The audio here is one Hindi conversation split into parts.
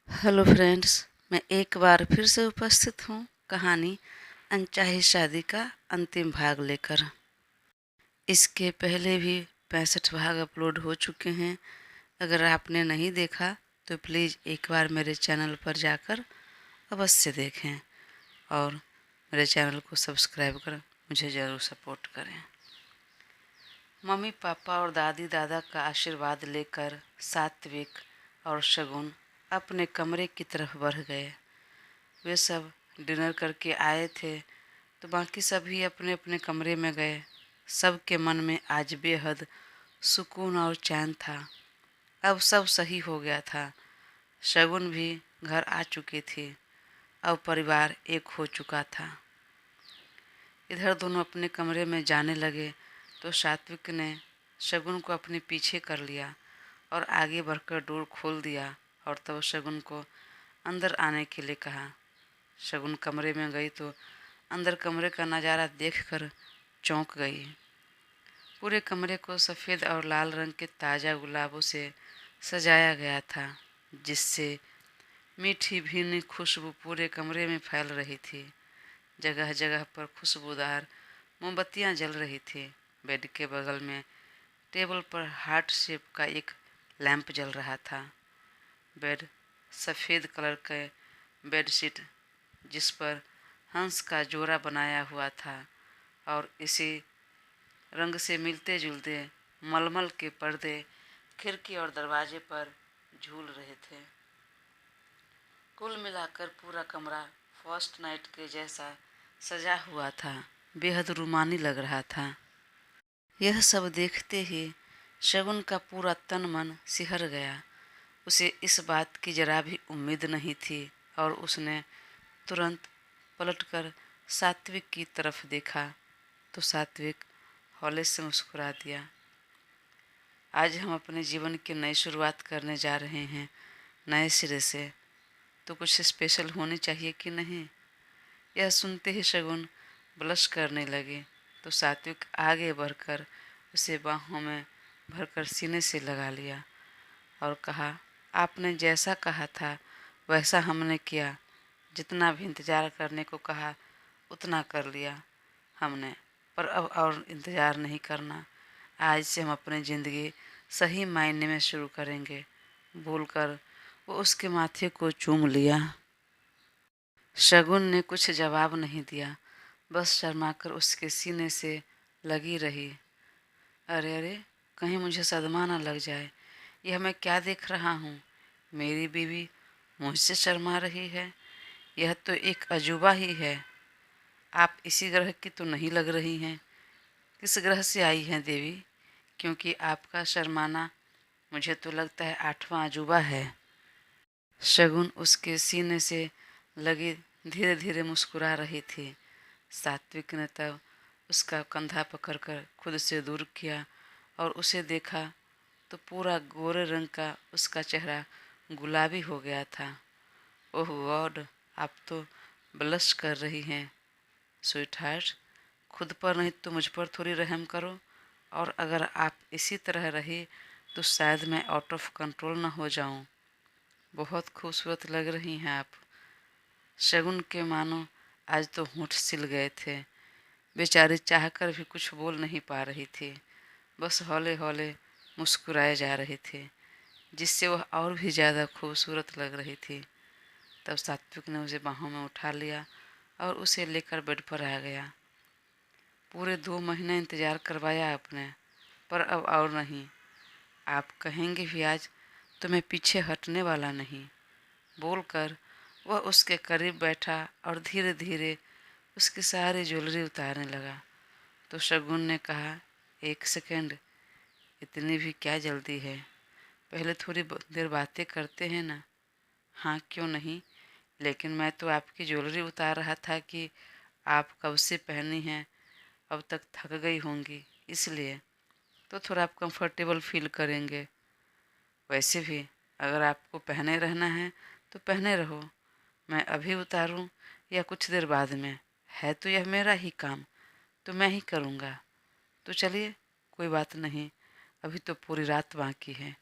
हेलो फ्रेंड्स, मैं एक बार फिर से उपस्थित हूँ कहानी अनचाही शादी का अंतिम भाग लेकर। इसके पहले भी 65 भाग अपलोड हो चुके हैं। अगर आपने नहीं देखा तो प्लीज़ एक बार मेरे चैनल पर जाकर अवश्य देखें और मेरे चैनल को सब्सक्राइब कर मुझे ज़रूर सपोर्ट करें। मम्मी पापा और दादी दादा का आशीर्वाद लेकर सात्विक और शगुन अपने कमरे की तरफ बढ़ गए। वे सब डिनर करके आए थे तो बाकी सभी अपने अपने कमरे में गए। सबके मन में आज बेहद सुकून और चैन था। अब सब सही हो गया था। शगुन भी घर आ चुकी थी। अब परिवार एक हो चुका था। इधर दोनों अपने कमरे में जाने लगे तो सात्विक ने शगुन को अपने पीछे कर लिया और आगे बढ़कर डोर खोल दिया और तब शगुन को अंदर आने के लिए कहा। शगुन कमरे में गई तो अंदर कमरे का नज़ारा देखकर चौंक गई। पूरे कमरे को सफ़ेद और लाल रंग के ताज़ा गुलाबों से सजाया गया था, जिससे मीठी भीनी खुशबू पूरे कमरे में फैल रही थी। जगह जगह पर खुशबूदार मोमबत्तियां जल रही थी। बेड के बगल में टेबल पर हार्ट शेप का एक लैंप जल रहा था। बेड सफ़ेद कलर के बेडशीट जिस पर हंस का जोड़ा बनाया हुआ था और इसी रंग से मिलते जुलते मलमल के पर्दे खिड़की और दरवाजे पर झूल रहे थे। कुल मिलाकर पूरा कमरा फर्स्ट नाइट के जैसा सजा हुआ था। बेहद रूमानी लग रहा था। यह सब देखते ही शगुन का पूरा तन मन सिहर गया। उसे इस बात की जरा भी उम्मीद नहीं थी और उसने तुरंत पलटकर सात्विक की तरफ देखा तो सात्विक हौले से मुस्कुरा दिया। आज हम अपने जीवन की नई शुरुआत करने जा रहे हैं, नए सिरे से, तो कुछ स्पेशल होनी चाहिए कि नहीं। यह सुनते ही शगुन ब्लश करने लगे तो सात्विक आगे बढ़कर उसे बाहों में भरकर सीने से लगा लिया और कहा, आपने जैसा कहा था वैसा हमने किया। जितना भी इंतज़ार करने को कहा उतना कर लिया हमने, पर अब और इंतज़ार नहीं करना। आज से हम अपनी ज़िंदगी सही मायने में शुरू करेंगे। बोलकर वो उसके माथे को चूम लिया। शगुन ने कुछ जवाब नहीं दिया, बस शर्माकर उसके सीने से लगी रही। अरे अरे, कहीं मुझे सदमा न लग जाए। यह मैं क्या देख रहा हूँ? मेरी बीवी मुझसे शर्मा रही है। यह तो एक अजूबा ही है। आप इसी ग्रह की तो नहीं लग रही हैं। किस ग्रह से आई हैं देवी? क्योंकि आपका शर्माना मुझे तो लगता है 8वां अजूबा है। शगुन उसके सीने से लगी धीरे धीरे मुस्कुरा रही थी। सात्विक ने तब उसका कंधा पकड़कर खुद से दूर किया और उसे देखा तो पूरा गोरे रंग का उसका चेहरा गुलाबी हो गया था। ओह गॉड, आप तो ब्लश कर रही हैं स्वीट हार्ट। खुद पर नहीं तो मुझ पर थोड़ी रहम करो। और अगर आप इसी तरह रही तो शायद मैं आउट ऑफ कंट्रोल न हो जाऊं। बहुत खूबसूरत लग रही हैं आप। शगुन के मानो आज तो होंठ सिल गए थे। बेचारी चाहकर भी कुछ बोल नहीं पा रही थी, बस हौले हौले मुस्कुराए जा रहे थे, जिससे वह और भी ज़्यादा खूबसूरत लग रही थी। तब सात्विक ने उसे बाहों में उठा लिया और उसे लेकर बेड पर आ गया। पूरे 2 महीने इंतज़ार करवाया आपने, पर अब और नहीं। आप कहेंगे भी आज तो मैं पीछे हटने वाला नहीं। बोलकर वह उसके करीब बैठा और धीरे धीरे उसकी सारी ज्वेलरी उतारने लगा। तो शगुन ने कहा, एक सेकंड, इतनी भी क्या जल्दी है? पहले थोड़ी देर बातें करते हैं ना। हाँ, क्यों नहीं, लेकिन मैं तो आपकी ज्वेलरी उतार रहा था कि आप कब से पहनी हैं, अब तक थक गई होंगी, इसलिए तो थोड़ा आप कंफर्टेबल फील करेंगे। वैसे भी अगर आपको पहने रहना है तो पहने रहो। मैं अभी उतारूं या कुछ देर बाद में, है तो यह मेरा ही काम, तो मैं ही करूँगा। तो चलिए, कोई बात नहीं, अभी तो पूरी रात बाकी है,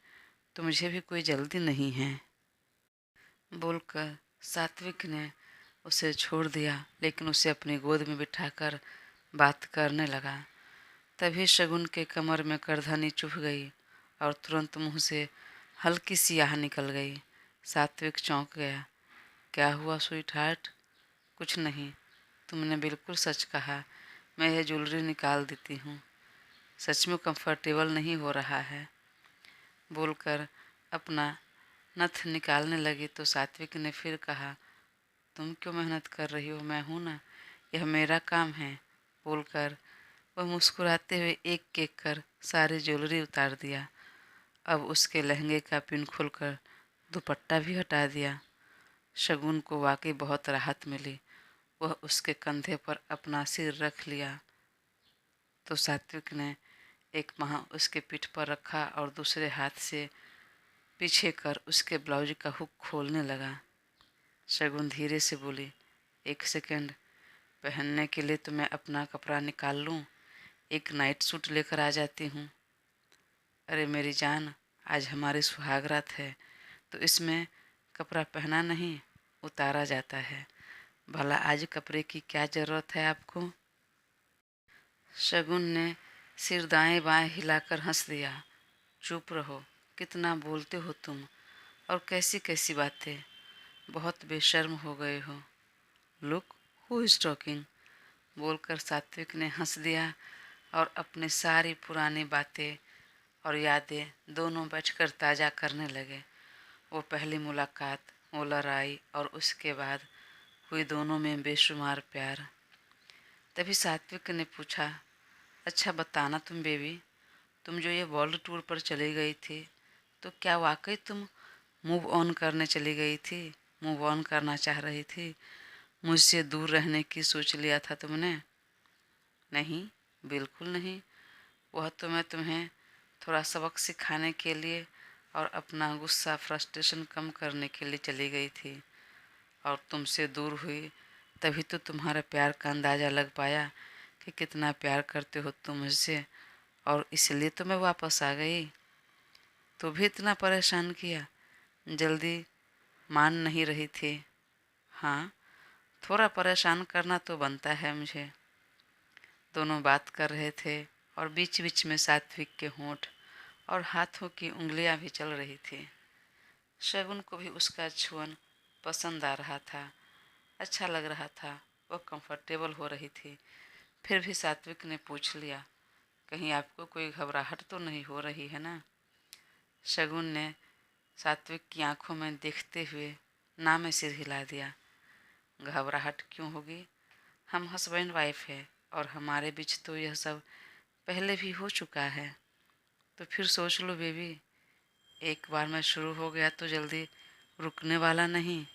तो मुझे भी कोई जल्दी नहीं है। बोलकर सात्विक ने उसे छोड़ दिया, लेकिन उसे अपनी गोद में बिठाकर बात करने लगा। तभी शगुन के कमर में करधनी चुभ गई और तुरंत मुंह से हल्की सी आह निकल गई। सात्विक चौंक गया। क्या हुआ स्वीट हार्ट? कुछ नहीं, तुमने बिल्कुल सच कहा। मैं यह ज्वेलरी निकाल देती हूँ। सच में कंफर्टेबल नहीं हो रहा है। बोलकर अपना नथ निकालने लगी तो सात्विक ने फिर कहा, तुम क्यों मेहनत कर रही हो? मैं हूँ ना, यह मेरा काम है। बोलकर वह मुस्कुराते हुए एक एक कर सारी ज्वेलरी उतार दिया। अब उसके लहंगे का पिन खोलकर दुपट्टा भी हटा दिया। शगुन को वाकई बहुत राहत मिली। वह उसके कंधे पर अपना सिर रख लिया तो सात्विक ने एक बाँह उसके पीठ पर रखा और दूसरे हाथ से पीछे कर उसके ब्लाउज का हुक खोलने लगा। शगुन धीरे से बोली, एक सेकंड, पहनने के लिए तो मैं अपना कपड़ा निकाल लूँ। एक नाइट सूट लेकर आ जाती हूँ। अरे मेरी जान, आज हमारी सुहागरात है तो इसमें कपड़ा पहना नहीं, उतारा जाता है। भला आज कपड़े की क्या ज़रूरत है आपको? शगुन ने सिर दाएं बाएं हिलाकर हंस दिया। चुप रहो, कितना बोलते हो तुम, और कैसी कैसी बातें। बहुत बेशर्म हो गए हो। Look who is talking. बोलकर सात्विक ने हंस दिया और अपनी सारी पुरानी बातें और यादें दोनों बैठकर ताज़ा करने लगे। वो पहली मुलाकात, वो लड़ाई और उसके बाद हुई दोनों में बेशुमार प्यार। तभी सात्विक ने पूछा, अच्छा बताना तुम बेबी, तुम जो ये वर्ल्ड टूर पर चली गई थी तो क्या वाकई तुम मूव ऑन करने चली गई थी? मूव ऑन करना चाह रही थी? मुझसे दूर रहने की सोच लिया था तुमने? नहीं, बिल्कुल नहीं। वह तो मैं तुम्हें थोड़ा सबक सिखाने के लिए और अपना गुस्सा फ्रस्ट्रेशन कम करने के लिए चली गई थी। और तुमसे दूर हुई तभी तो तुम्हारा प्यार का अंदाज़ा लग पाया कि कितना प्यार करते हो तुम मुझसे, और इसलिए तो मैं वापस आ गई। तो भी इतना परेशान किया, जल्दी मान नहीं रही थी। हाँ, थोड़ा परेशान करना तो बनता है मुझे। दोनों बात कर रहे थे और बीच बीच में सात्विक के होंठ और हाथों की उंगलियां भी चल रही थी। शगुन को भी उसका छुअन पसंद आ रहा था, अच्छा लग रहा था, वह कंफर्टेबल हो रही थी। फिर भी सात्विक ने पूछ लिया, कहीं आपको कोई घबराहट तो नहीं हो रही है ना? शगुन ने सात्विक की आंखों में देखते हुए ना में सिर हिला दिया। घबराहट क्यों होगी? हम हस्बैंड वाइफ है और हमारे बीच तो यह सब पहले भी हो चुका है। तो फिर सोच लो बेबी, एक बार मैं शुरू हो गया तो जल्दी रुकने वाला नहीं।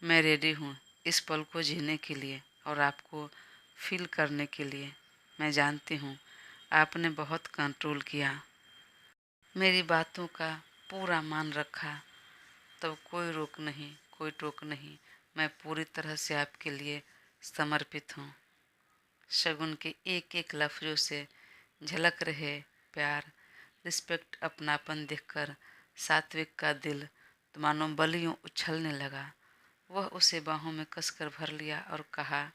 मैं रेडी हूँ इस पल को जीने के लिए और आपको फील करने के लिए। मैं जानती हूँ आपने बहुत कंट्रोल किया, मेरी बातों का पूरा मान रखा, तब कोई रोक नहीं, कोई टोक नहीं। मैं पूरी तरह से आपके लिए समर्पित हूँ। शगुन के एक एक लफ्ज़ों से झलक रहे प्यार, रिस्पेक्ट, अपनापन देखकर सात्विक का दिल तो मानो बलियों उछलने लगा। वह उसे बाहों में कसकर भर लिया और कहा,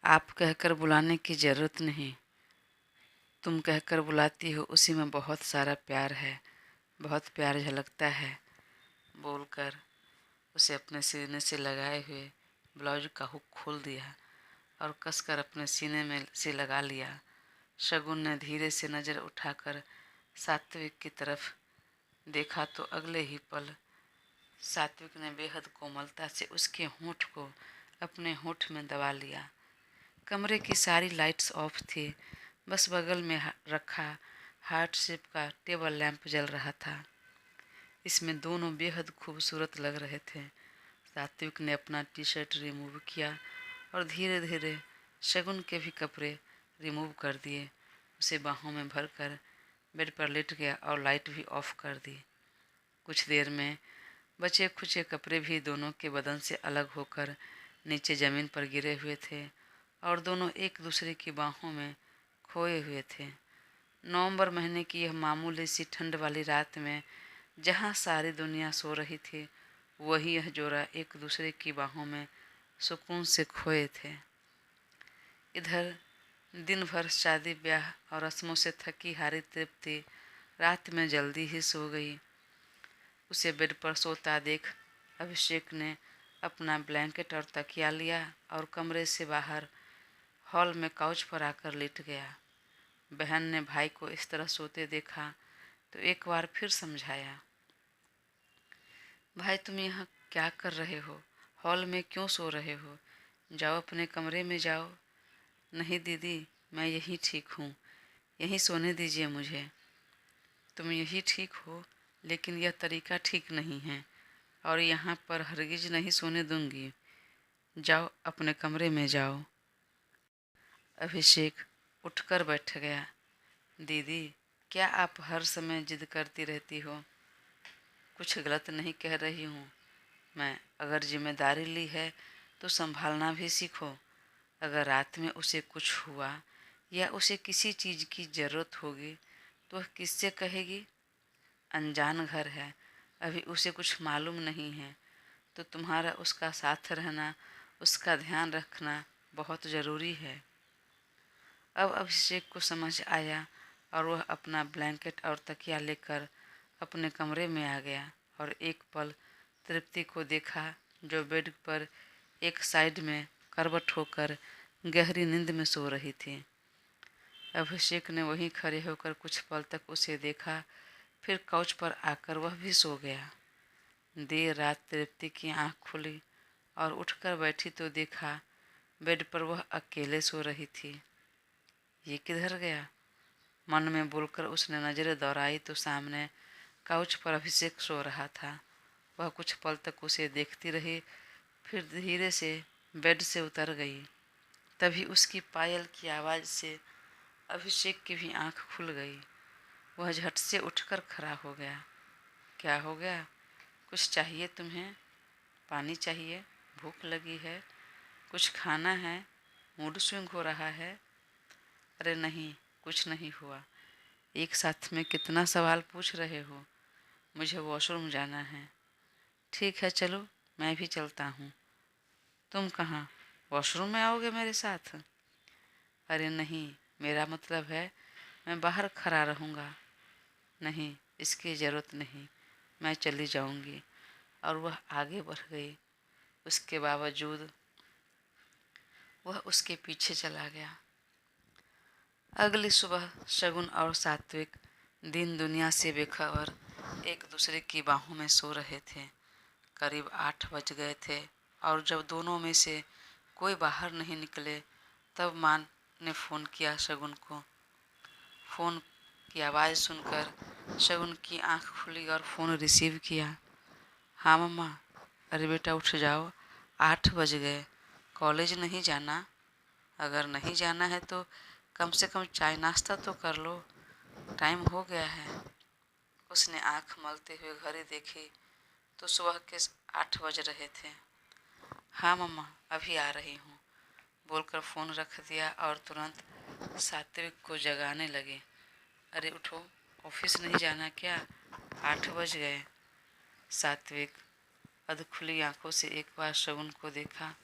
आप कहकर बुलाने की ज़रूरत नहीं, तुम कहकर बुलाती हो उसी में बहुत सारा प्यार है, बहुत प्यार झलकता है। बोलकर उसे अपने सीने से लगाए हुए ब्लाउज का हुक खोल दिया और कसकर अपने सीने में से लगा लिया। शगुन ने धीरे से नज़र उठाकर सात्विक की तरफ देखा तो अगले ही पल सात्विक ने बेहद कोमलता से उसके होंठ को अपने होंठ में दबा लिया। कमरे की सारी लाइट्स ऑफ थी, बस बगल में रखा हार्ट शेप का टेबल लैंप जल रहा था। इसमें दोनों बेहद खूबसूरत लग रहे थे। सात्विक ने अपना टी शर्ट रिमूव किया और धीरे धीरे शगुन के भी कपड़े रिमूव कर दिए। उसे बाहों में भरकर बेड पर लेट गया और लाइट भी ऑफ कर दी। कुछ देर में बचे खुचे कपड़े भी दोनों के बदन से अलग होकर नीचे ज़मीन पर गिरे हुए थे और दोनों एक दूसरे की बाहों में खोए हुए थे। नवंबर महीने की यह मामूली सी ठंड वाली रात में जहाँ सारी दुनिया सो रही थी, वही यह जोड़ा एक दूसरे की बाहों में सुकून से खोए थे। इधर दिन भर शादी ब्याह और रस्मों से थकी हारी तृप्ति रात में जल्दी ही सो गई। उसे बेड पर सोता देख अभिषेक ने अपना ब्लैंकेट और तकिया लिया और कमरे से बाहर हॉल में काउच पर आकर लेट गया। बहन ने भाई को इस तरह सोते देखा तो एक बार फिर समझाया, भाई तुम यहाँ क्या कर रहे हो? हॉल में क्यों सो रहे हो? जाओ अपने कमरे में जाओ। नहीं दीदी, मैं यहीं ठीक हूँ, यहीं सोने दीजिए मुझे। तुम यही ठीक हो, लेकिन यह तरीका ठीक नहीं है और यहाँ पर हरगिज नहीं सोने दूंगी। जाओ अपने कमरे में जाओ। अभिषेक उठकर बैठ गया। दीदी, क्या आप हर समय जिद करती रहती हो? कुछ गलत नहीं कह रही हूँ मैं। अगर जिम्मेदारी ली है तो संभालना भी सीखो। अगर रात में उसे कुछ हुआ या उसे किसी चीज़ की ज़रूरत होगी तो वह किससे कहेगी? अनजान घर है, अभी उसे कुछ मालूम नहीं है, तो तुम्हारा उसका साथ रहना, उसका ध्यान रखना बहुत ज़रूरी है। अब अभिषेक को समझ आया और वह अपना ब्लैंकेट और तकिया लेकर अपने कमरे में आ गया और एक पल तृप्ति को देखा जो बेड पर एक साइड में करवट होकर गहरी नींद में सो रही थी। अभिषेक ने वहीं खड़े होकर कुछ पल तक उसे देखा, फिर काउच पर आकर वह भी सो गया। देर रात तृप्ति की आंख खुली और उठकर बैठी तो देखा बेड पर वह अकेले सो रही थी। ये किधर गया? मन में बोलकर उसने नजरें दौड़ाई तो सामने काउच पर अभिषेक सो रहा था। वह कुछ पल तक उसे देखती रही, फिर धीरे से बेड से उतर गई। तभी उसकी पायल की आवाज़ से अभिषेक की भी आंख खुल गई। वह झट से उठकर खड़ा हो गया। क्या हो गया? कुछ चाहिए तुम्हें? पानी चाहिए? भूख लगी है? कुछ खाना है? मूड स्विंग हो रहा है? अरे नहीं, कुछ नहीं हुआ। एक साथ में कितना सवाल पूछ रहे हो? मुझे वॉशरूम जाना है। ठीक है चलो, मैं भी चलता हूँ। तुम कहाँ? वॉशरूम में आओगे मेरे साथ? अरे नहीं, मेरा मतलब है मैं बाहर खड़ा रहूँगा। नहीं, इसकी ज़रूरत नहीं, मैं चली जाऊँगी। और वह आगे बढ़ गई। उसके बावजूद वह उसके पीछे चला गया। अगली सुबह शगुन और सात्विक दिन दुनिया से बेखबर एक दूसरे की बाहों में सो रहे थे। करीब 8 बज गए थे और जब दोनों में से कोई बाहर नहीं निकले तब माँ ने फ़ोन किया शगुन को। फ़ोन की आवाज़ सुनकर शगुन की आंख खुली और फ़ोन रिसीव किया। हाँ मम्मा। अरे बेटा उठ जाओ, 8 बज गए। कॉलेज नहीं जाना? अगर नहीं जाना है तो कम से कम चाय नाश्ता तो कर लो, टाइम हो गया है। उसने आंख मलते हुए घड़ी देखी तो सुबह के 8 बज रहे थे। हाँ मम्मा, अभी आ रही हूँ, बोलकर फ़ोन रख दिया और तुरंत सात्विक को जगाने लगे। अरे उठो, ऑफिस नहीं जाना क्या? 8 बज गए। सात्विक अधखुली आंखों से एक बार शगुन को देखा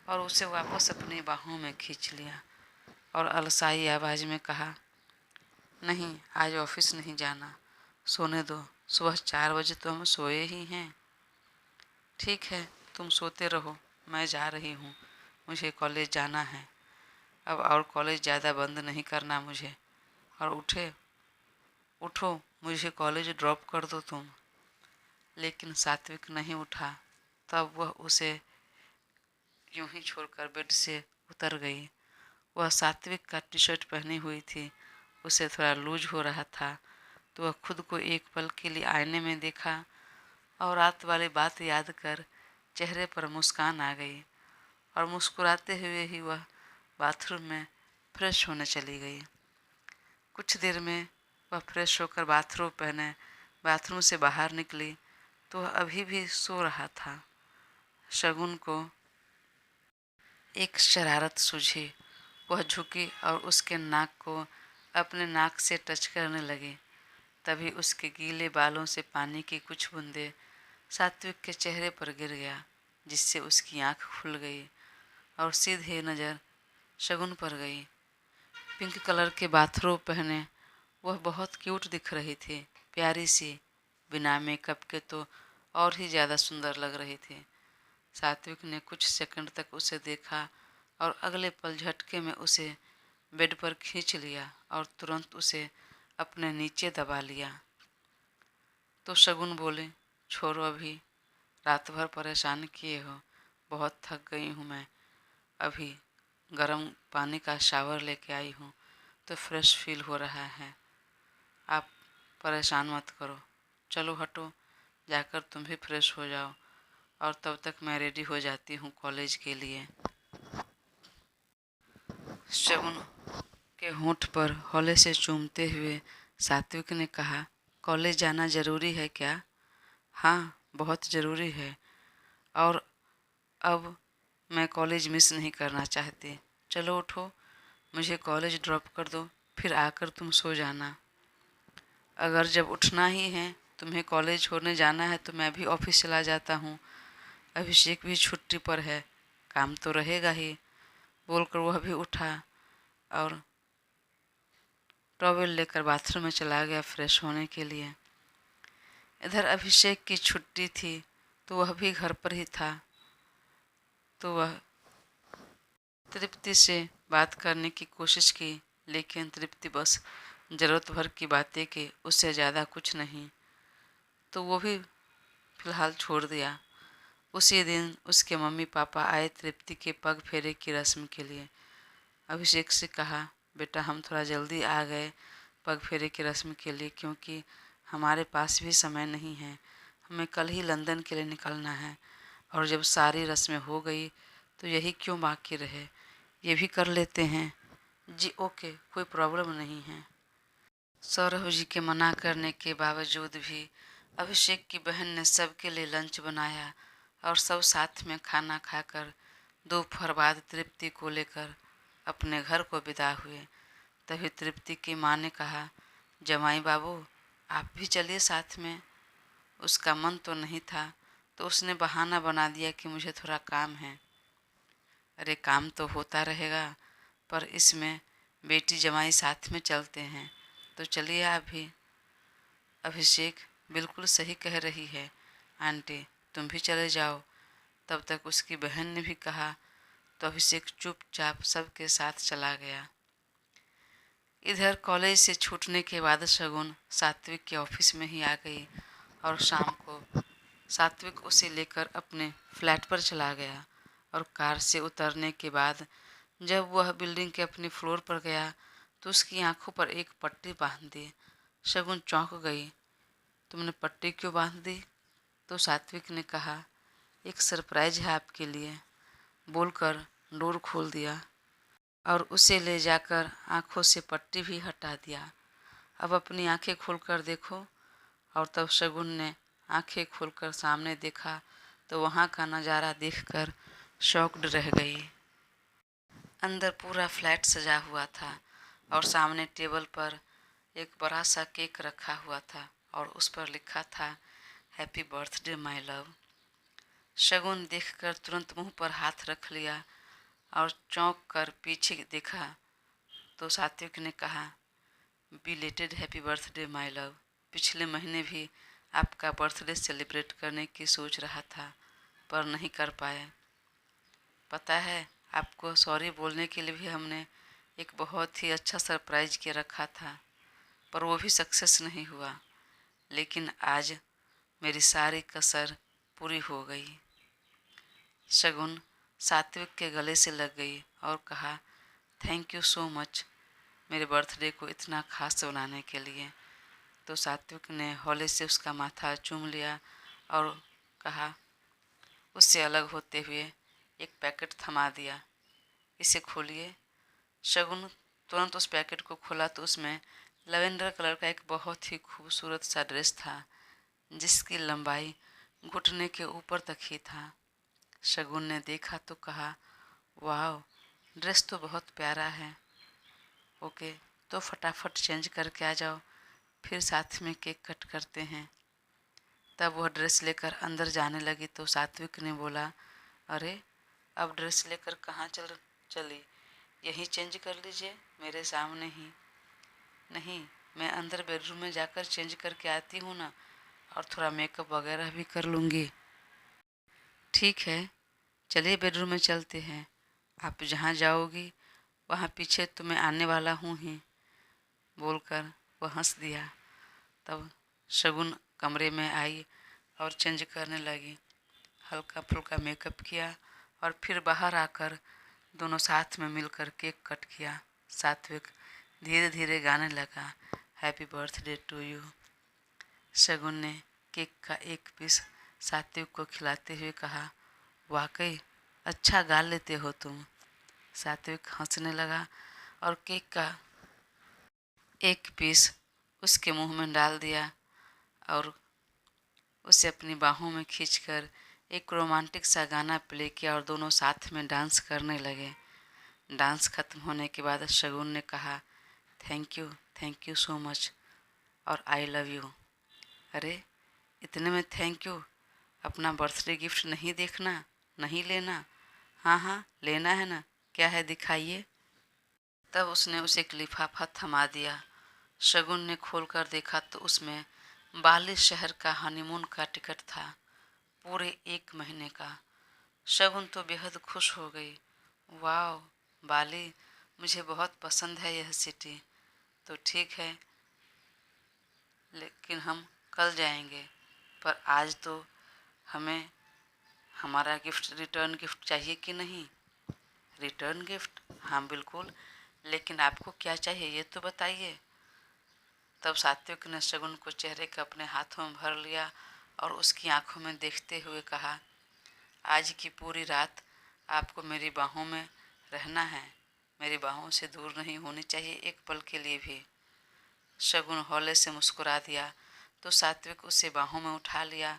और उसे वापस अपनी बाहों में खींच लिया और अलसाई आवाज़ में कहा, नहीं आज ऑफिस नहीं जाना, सोने दो, सुबह 4 बजे तो हम सोए ही हैं। ठीक है, तुम सोते रहो, मैं जा रही हूँ, मुझे कॉलेज जाना है अब और कॉलेज ज़्यादा बंद नहीं करना मुझे। और उठो, मुझे कॉलेज ड्रॉप कर दो तुम। लेकिन सात्विक नहीं उठा। तब वह उसे यूं ही छोड़कर बेड से उतर गई। वह सात्विक का टी शर्ट पहनी हुई थी, उसे थोड़ा लूज हो रहा था तो वह खुद को एक पल के लिए आईने में देखा और रात वाली बात याद कर चेहरे पर मुस्कान आ गई और मुस्कुराते हुए ही वह बाथरूम में फ्रेश होने चली गई। कुछ देर में वह फ्रेश होकर बाथरूम पहने बाथरूम से बाहर निकली तो वह अभी भी सो रहा था। शगुन को एक शरारत सूझी। वह झुकी और उसके नाक को अपने नाक से टच करने लगी। तभी उसके गीले बालों से पानी की कुछ बूंदें सात्विक के चेहरे पर गिर गया, जिससे उसकी आंख खुल गई और सीधे नज़र शगुन पर गई। पिंक कलर के बाथरोब पहने वह बहुत क्यूट दिख रही थी, प्यारी सी। बिना मेकअप के तो और ही ज़्यादा सुंदर लग रही थी। सात्विक ने कुछ सेकंड तक उसे देखा और अगले पल झटके में उसे बेड पर खींच लिया और तुरंत उसे अपने नीचे दबा लिया। तो शगुन बोले, छोड़ो अभी, रात भर परेशान किए हो, बहुत थक गई हूँ मैं। अभी गर्म पानी का शावर लेके आई हूँ तो फ्रेश फील हो रहा है। आप परेशान मत करो, चलो हटो, जाकर तुम भी फ्रेश हो जाओ और तब तक मैं रेडी हो जाती हूँ कॉलेज के लिए। शगुन के होंठ पर हौले से चूमते हुए सात्विक ने कहा, कॉलेज जाना ज़रूरी है क्या? हाँ, बहुत ज़रूरी है, और अब मैं कॉलेज मिस नहीं करना चाहती। चलो उठो, मुझे कॉलेज ड्रॉप कर दो, फिर आकर तुम सो जाना। अगर जब उठना ही है, तुम्हें कॉलेज छोड़ने जाना है, तो मैं भी ऑफिस चला जाता हूँ। अभिषेक भी छुट्टी पर है, काम तो रहेगा ही, बोलकर वह भी उठा और टॉवेल लेकर बाथरूम में चला गया फ्रेश होने के लिए। इधर अभिषेक की छुट्टी थी तो वह भी घर पर ही था, तो वह तृप्ति से बात करने की कोशिश की, लेकिन तृप्ति बस ज़रूरत भर की बातें की, उससे ज़्यादा कुछ नहीं, तो वो भी फिलहाल छोड़ दिया। उसी दिन उसके मम्मी पापा आए तृप्ति के पग फेरे की रस्म के लिए। अभिषेक से कहा, बेटा हम थोड़ा जल्दी आ गए पग फेरे की रस्म के लिए, क्योंकि हमारे पास भी समय नहीं है, हमें कल ही लंदन के लिए निकलना है, और जब सारी रस्में हो गई तो यही क्यों बाकी रहे, ये भी कर लेते हैं। जी ओके, कोई प्रॉब्लम नहीं है। सौरभ जी के मना करने के बावजूद भी अभिषेक की बहन ने सबके लिए लंच बनाया और सब साथ में खाना खाकर दोपहर बाद तृप्ति को लेकर अपने घर को विदा हुए। तभी तृप्ति की माँ ने कहा, जमाई बाबू आप भी चलिए साथ में। उसका मन तो नहीं था, तो उसने बहाना बना दिया कि मुझे थोड़ा काम है। अरे काम तो होता रहेगा, पर इसमें बेटी जमाई साथ में चलते हैं, तो चलिए आप भी। अभिषेक बिल्कुल सही कह रही है आंटी, तुम भी चले जाओ। तब तक उसकी बहन ने भी कहा, तो अभिषेक चुपचाप सबके साथ चला गया। इधर कॉलेज से छूटने के बाद शगुन सात्विक के ऑफिस में ही आ गई और शाम को सात्विक उसे लेकर अपने फ्लैट पर चला गया, और कार से उतरने के बाद जब वह बिल्डिंग के अपनी फ्लोर पर गया तो उसकी आंखों पर एक पट्टी बांध दी। शगुन चौंक गई, तुमने पट्टी क्यों बांध दी? तो सात्विक ने कहा, एक सरप्राइज है आपके लिए, बोलकर डोर खोल दिया और उसे ले जाकर आंखों से पट्टी भी हटा दिया। अब अपनी आंखें खोलकर देखो। और तब शगुन ने आंखें खोलकर सामने देखा तो वहाँ का नज़ारा देखकर शॉक्ड रह गई। अंदर पूरा फ्लैट सजा हुआ था और सामने टेबल पर एक बड़ा सा केक रखा हुआ था और उस पर लिखा था, हैप्पी बर्थडे माय लव। शगुन देखकर तुरंत मुंह पर हाथ रख लिया और चौंक कर पीछे देखा तो सात्विक ने कहा, belated happy birthday my love. पिछले महीने भी आपका बर्थडे सेलिब्रेट करने की सोच रहा था, पर नहीं कर पाए। पता है, आपको सॉरी बोलने के लिए भी हमने एक बहुत ही अच्छा सरप्राइज के रखा था, पर वो भी सक्सेस नहीं हुआ। लेकिन आज मेरी सारी कसर पूरी हो गई। शगुन सात्विक के गले से लग गई और कहा, थैंक यू सो मच मेरे बर्थडे को इतना खास बनाने के लिए। तो सात्विक ने हौले से उसका माथा चूम लिया और कहा, उससे अलग होते हुए एक पैकेट थमा दिया, इसे खोलिए। शगुन तुरंत उस पैकेट को खोला तो उसमें लैवेंडर कलर का एक बहुत ही खूबसूरत सा ड्रेस था, जिसकी लंबाई घुटने के ऊपर तक ही था। शगुन ने देखा तो कहा, वाह, ड्रेस तो बहुत प्यारा है। ओके, तो फटाफट चेंज करके आ जाओ, फिर साथ में केक कट करते हैं। तब वह ड्रेस लेकर अंदर जाने लगी तो सात्विक ने बोला, अरे अब ड्रेस लेकर कहाँ चली? यहीं चेंज कर लीजिए, मेरे सामने ही। नहीं, मैं अंदर बेडरूम में जाकर चेंज करके आती हूँ ना, और थोड़ा मेकअप वगैरह भी कर लूँगी। ठीक है, चलिए बेडरूम में चलते हैं। आप जहाँ जाओगी वहाँ पीछे तो मैं आने वाला हूँ ही, बोलकर वह हंस दिया। तब शगुन कमरे में आई और चेंज करने लगी। हल्का फुल्का मेकअप किया और फिर बाहर आकर दोनों साथ में मिलकर केक कट किया। सात्विक धीरे धीरे गाने लगा, हैप्पी बर्थडे टू यू। शगुन ने केक का एक पीस सात्विक को खिलाते हुए कहा, वाकई अच्छा गा लेते हो तुम। सात्विक हंसने लगा और केक का एक पीस उसके मुंह में डाल दिया और उसे अपनी बाहों में खींचकर एक रोमांटिक सा गाना प्ले किया और दोनों साथ में डांस करने लगे। डांस खत्म होने के बाद शगुन ने कहा, थैंक यू सो मच और आई लव यू। अरे इतने में थैंक यू? अपना बर्थडे गिफ्ट नहीं देखना, नहीं लेना? हाँ हाँ लेना है ना, क्या है दिखाइए। तब उसने उसे एक लिफाफा थमा दिया। शगुन ने खोलकर देखा तो उसमें बाली शहर का हनीमून का टिकट था, पूरे 1 महीने का। शगुन तो बेहद खुश हो गई। वाह बाली, मुझे बहुत पसंद है यह सिटी। तो ठीक है, लेकिन हम कल जाएंगे, पर आज तो हमें हमारा गिफ्ट रिटर्न गिफ्ट चाहिए कि नहीं? Return gift? हाँ बिल्कुल, लेकिन आपको क्या चाहिए ये तो बताइए। तब सात्विक ने शगुन को चेहरे के अपने हाथों में भर लिया और उसकी आंखों में देखते हुए कहा, आज की पूरी रात आपको मेरी बाहों में रहना है, मेरी बाहों से दूर नहीं होनी चाहिए एक पल के लिए भी। शगुन हौले से मुस्कुरा दिया तो सात्विक उसे बाहों में उठा लिया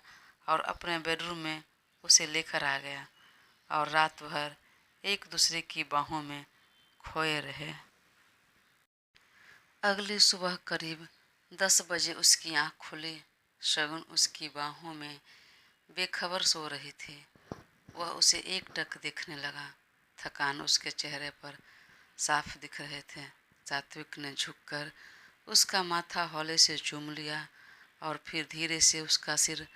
और अपने बेडरूम में उसे लेकर आ गया और रात भर एक दूसरे की बाहों में खोए रहे। अगली सुबह करीब 10 बजे उसकी आँख खुली। शगुन उसकी बाहों में बेखबर सो रही थी। वह उसे एकटक देखने लगा। थकान उसके चेहरे पर साफ दिख रहे थे। सात्विक ने झुककर उसका माथा हौले से चूम लिया और फिर धीरे से उसका सिर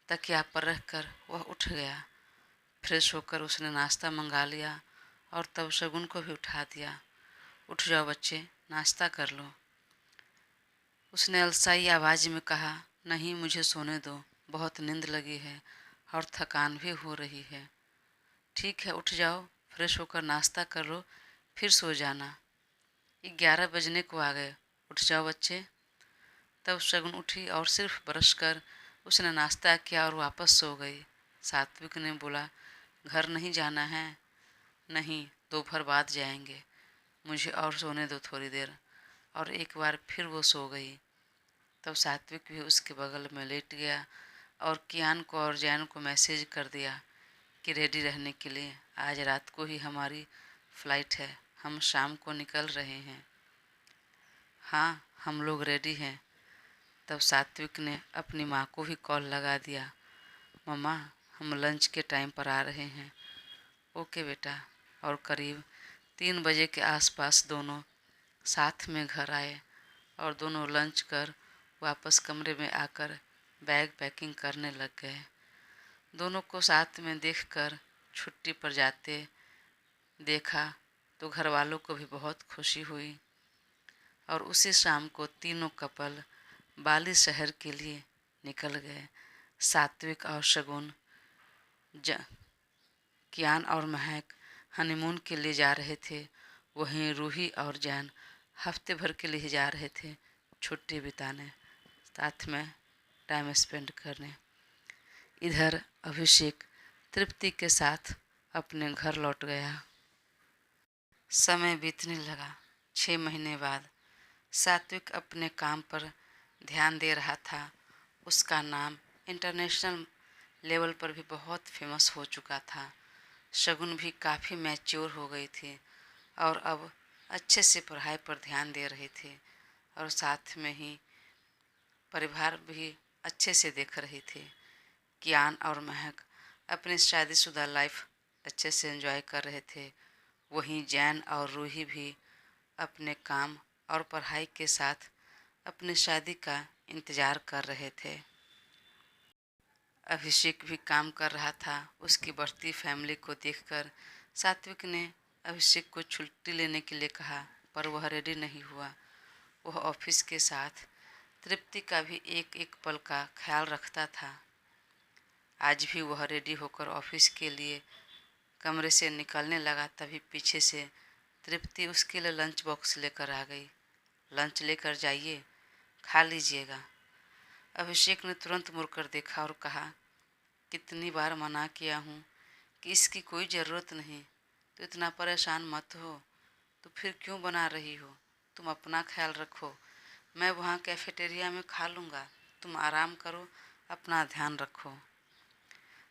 तकिया पर रखकर वह उठ गया। फ्रेश होकर उसने नाश्ता मंगा लिया और तब शगुन को भी उठा दिया। उठ जाओ बच्चे, नाश्ता कर लो, उसने अलसाई आवाज़ में कहा। नहीं, मुझे सोने दो, बहुत नींद लगी है और थकान भी हो रही है। ठीक है, उठ जाओ, फ्रेश होकर नाश्ता कर लो, फिर सो जाना। 11 बजने को आ गए, उठ जाओ बच्चे। तब शगुन उठी और सिर्फ ब्रश कर उसने नाश्ता किया और वापस सो गई। सात्विक ने बोला, घर नहीं जाना है? नहीं, दोपहर बाद जाएंगे, मुझे और सोने दो थोड़ी देर। और एक बार फिर वो सो गई। तब सात्विक भी उसके बगल में लेट गया और कियान को और जैन को मैसेज कर दिया कि रेडी रहने के लिए, आज रात को ही हमारी फ़्लाइट है, हम शाम को निकल रहे हैं। हाँ, हम लोग रेडी हैं। तब सात्विक ने अपनी माँ को भी कॉल लगा दिया, मम्मा हम लंच के टाइम पर आ रहे हैं। ओके बेटा। और करीब 3 बजे के आसपास दोनों साथ में घर आए और दोनों लंच कर वापस कमरे में आकर बैग पैकिंग करने लग गए। दोनों को साथ में देखकर छुट्टी पर जाते देखा तो घर वालों को भी बहुत खुशी हुई और उसी शाम को तीनों कपल बाली शहर के लिए निकल गए। सात्विक और शगुन, कियान और महक हनीमून के लिए जा रहे थे। वहीं रूही और जैन हफ्ते भर के लिए जा रहे थे छुट्टी बिताने, साथ में टाइम स्पेंड करने। इधर अभिषेक तृप्ति के साथ अपने घर लौट गया। समय बीतने लगा। 6 महीने बाद सात्विक अपने काम पर ध्यान दे रहा था। उसका नाम इंटरनेशनल लेवल पर भी बहुत फेमस हो चुका था। शगुन भी काफ़ी मैच्योर हो गई थी और अब अच्छे से पढ़ाई पर ध्यान दे रही थी और साथ में ही परिवार भी अच्छे से देख रही थी। कियान और महक अपनी शादीशुदा लाइफ अच्छे से एंजॉय कर रहे थे। वहीं जैन और रूही भी अपने काम और पढ़ाई के साथ अपनी शादी का इंतज़ार कर रहे थे। अभिषेक भी काम कर रहा था। उसकी बढ़ती फैमिली को देखकर सात्विक ने अभिषेक को छुट्टी लेने के लिए कहा, पर वह रेडी नहीं हुआ। वह ऑफिस के साथ तृप्ति का भी एक एक पल का ख्याल रखता था। आज भी वह रेडी होकर ऑफिस के लिए कमरे से निकलने लगा, तभी पीछे से तृप्ति उसके लिए लंच बॉक्स लेकर आ गई। लंच लेकर जाइए, खा लीजिएगा। अभिषेक ने तुरंत मुड़कर देखा और कहा, कितनी बार मना किया हूँ कि इसकी कोई ज़रूरत नहीं। तो इतना परेशान मत हो, तो फिर क्यों बना रही हो? तुम अपना ख्याल रखो, मैं वहाँ कैफेटेरिया में खा लूँगा। तुम आराम करो, अपना ध्यान रखो।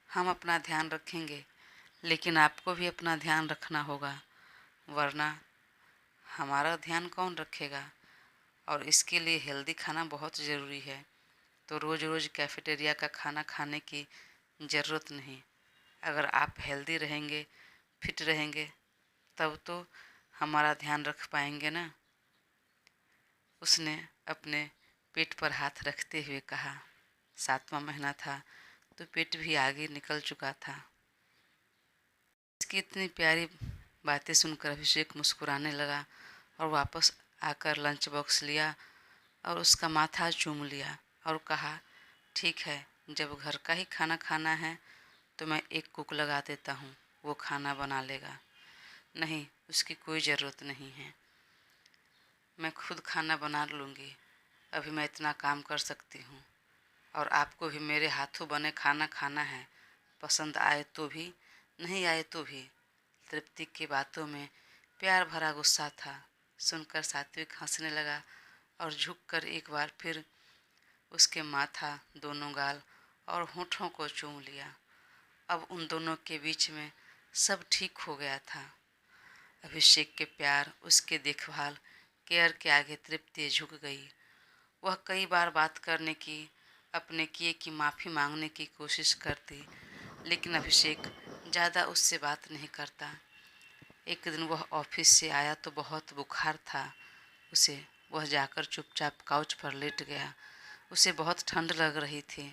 हम अपना ध्यान रखेंगे, लेकिन आपको भी अपना ध्यान रखना होगा, वरना हमारा ध्यान कौन रखेगा? और इसके लिए हेल्दी खाना बहुत ज़रूरी है। तो रोज़ रोज़ कैफेटेरिया का खाना खाने की ज़रूरत नहीं। अगर आप हेल्दी रहेंगे, फिट रहेंगे, तब तो हमारा ध्यान रख पाएंगे ना। उसने अपने पेट पर हाथ रखते हुए कहा। 7वां महीना था तो पेट भी आगे निकल चुका था। इसकी इतनी प्यारी बातें सुनकर अभिषेक मुस्कुराने लगा और वापस आकर लंच बॉक्स लिया और उसका माथा चूम लिया और कहा, ठीक है, जब घर का ही खाना खाना है तो मैं एक कुक लगा देता हूँ, वो खाना बना लेगा। नहीं, उसकी कोई ज़रूरत नहीं है, मैं खुद खाना बना लूँगी। अभी मैं इतना काम कर सकती हूँ। और आपको भी मेरे हाथों बने खाना खाना है, पसंद आए तो भी, नहीं आए तो भी। तृप्ति की बातों में प्यार भरा गुस्सा था। सुनकर सात्विक हंसने लगा और झुककर एक बार फिर उसके माथा, दोनों गाल और होठों को चूम लिया। अब उन दोनों के बीच में सब ठीक हो गया था। अभिषेक के प्यार, उसके देखभाल, केयर के आगे तृप्ति झुक गई। वह कई बार बात करने की, अपने किए की माफ़ी मांगने की कोशिश करती, लेकिन अभिषेक ज़्यादा उससे बात नहीं करता। एक दिन वह ऑफिस से आया तो बहुत बुखार था उसे। वह जाकर चुपचाप काउच पर लेट गया। उसे बहुत ठंड लग रही थी।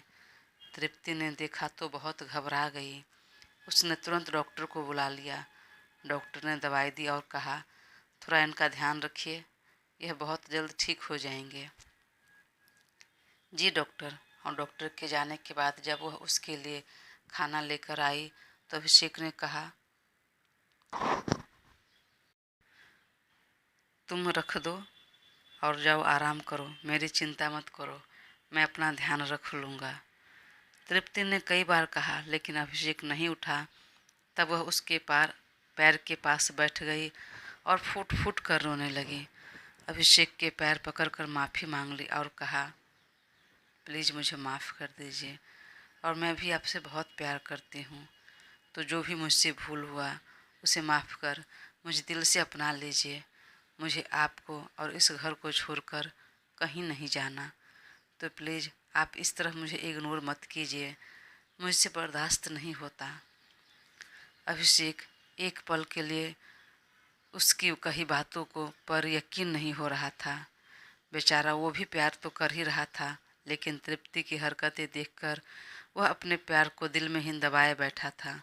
तृप्ति ने देखा तो बहुत घबरा गई। उसने तुरंत डॉक्टर को बुला लिया। डॉक्टर ने दवाई दी और कहा, थोड़ा इनका ध्यान रखिए, यह बहुत जल्द ठीक हो जाएंगे। जी डॉक्टर। और डॉक्टर के जाने के बाद जब वह उसके लिए खाना लेकर आई तो अभिषेक ने कहा, तुम रख दो और जाओ आराम करो, मेरी चिंता मत करो, मैं अपना ध्यान रख लूँगा। तृप्ति ने कई बार कहा, लेकिन अभिषेक नहीं उठा। तब वह उसके पैर के पास बैठ गई और फूट फूट कर रोने लगी। अभिषेक के पैर पकड़कर माफ़ी मांग ली और कहा, प्लीज़ मुझे माफ़ कर दीजिए, और मैं भी आपसे बहुत प्यार करती हूँ। तो जो भी मुझसे भूल हुआ उसे माफ़ कर मुझे दिल से अपना लीजिए। मुझे आपको और इस घर को छोड़कर कहीं नहीं जाना। तो प्लीज़ आप इस तरह मुझे इग्नोर मत कीजिए, मुझसे बर्दाश्त नहीं होता। अभिषेक एक पल के लिए उसकी कही बातों को पर यकीन नहीं हो रहा था। बेचारा वो भी प्यार तो कर ही रहा था, लेकिन तृप्ति की हरकतें देखकर वह अपने प्यार को दिल में ही दबाए बैठा था।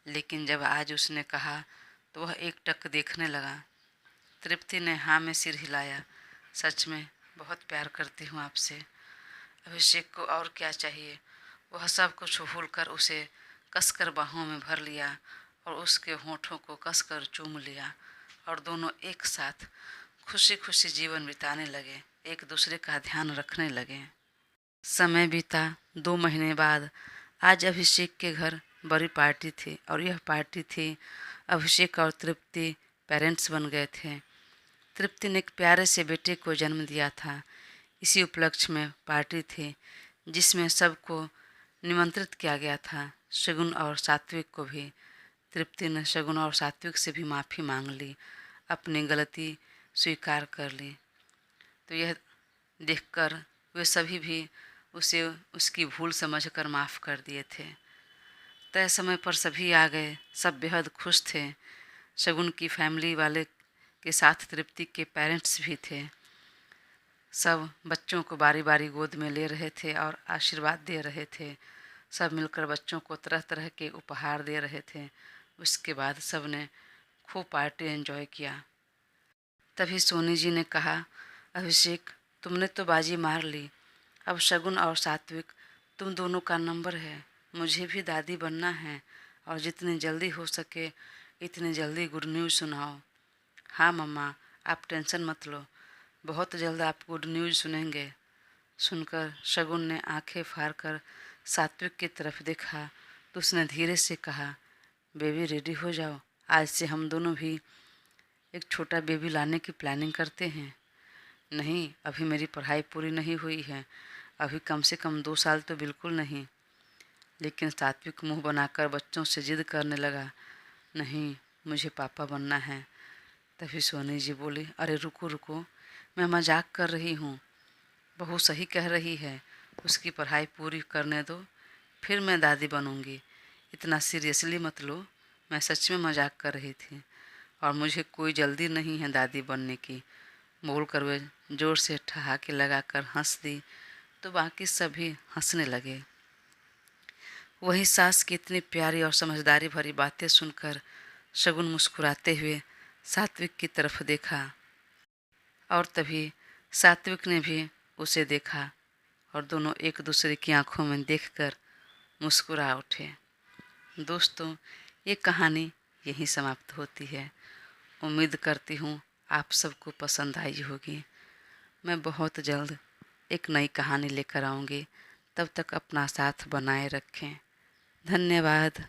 लेकिन जब आज उसने कहा तो वह एकटक देखने लगा। तृप्ति ने हाँ में सिर हिलाया। सच में बहुत प्यार करती हूँ आपसे। अभिषेक को और क्या चाहिए। वह सब कुछ भूलकर उसे कसकर बाहों में भर लिया और उसके होठों को कसकर चूम लिया और दोनों एक साथ खुशी खुशी जीवन बिताने लगे, एक दूसरे का ध्यान रखने लगे। समय बीता। 2 महीने बाद आज अभिषेक के घर बड़ी पार्टी थी और यह पार्टी थी, अभिषेक और तृप्ति पेरेंट्स बन गए थे। तृप्ति ने एक प्यारे से बेटे को जन्म दिया था। इसी उपलक्ष्य में पार्टी थी जिसमें सबको निमंत्रित किया गया था, शगुन और सात्विक को भी। तृप्ति ने शगुन और सात्विक से भी माफ़ी मांग ली, अपनी गलती स्वीकार कर ली। तो यह देखकर वे सभी भी उसे उसकी भूल समझकर माफ़ कर दिए थे। तय समय पर सभी आ गए। सब बेहद खुश थे। शगुन की फैमिली वाले के साथ तृप्ति के पेरेंट्स भी थे। सब बच्चों को बारी बारी गोद में ले रहे थे और आशीर्वाद दे रहे थे। सब मिलकर बच्चों को तरह तरह के उपहार दे रहे थे। उसके बाद सब ने खूब पार्टी एंजॉय किया। तभी सोनी जी ने कहा, अभिषेक, तुमने तो बाजी मार ली। अब शगुन और सात्विक, तुम दोनों का नंबर है। मुझे भी दादी बनना है और जितनी जल्दी हो सके इतनी जल्दी गुड न्यूज़ सुनाओ। हाँ मम्मा, आप टेंशन मत लो, बहुत जल्द आप गुड न्यूज़ सुनेंगे। सुनकर शगुन ने आंखें फाड़ कर सात्विक की तरफ देखा तो उसने धीरे से कहा, बेबी रेडी हो जाओ, आज से हम दोनों भी एक छोटा बेबी लाने की प्लानिंग करते हैं। नहीं, अभी मेरी पढ़ाई पूरी नहीं हुई है, अभी कम से कम 2 साल तो बिल्कुल नहीं। लेकिन सात्विक मुंह बनाकर बच्चों से जिद करने लगा, नहीं, मुझे पापा बनना है। तभी सोनी जी बोली, अरे रुको रुको, मैं मजाक कर रही हूँ, बहू सही कह रही है, उसकी पढ़ाई पूरी करने दो, फिर मैं दादी बनूंगी। इतना सीरियसली मत लो, मैं सच में मजाक कर रही थी और मुझे कोई जल्दी नहीं है दादी बनने की। बोलकर वे जोर से ठहाके लगाकर हंस दी तो बाकी सभी हंसने लगे। वही सास की इतनी प्यारी और समझदारी भरी बातें सुनकर शगुन मुस्कुराते हुए सात्विक की तरफ देखा और तभी सात्विक ने भी उसे देखा और दोनों एक दूसरे की आंखों में देखकर मुस्कुरा उठे। दोस्तों, ये कहानी यहीं समाप्त होती है। उम्मीद करती हूँ आप सबको पसंद आई होगी। मैं बहुत जल्द एक नई कहानी लेकर आऊँगी। तब तक अपना साथ बनाए रखें। धन्यवाद।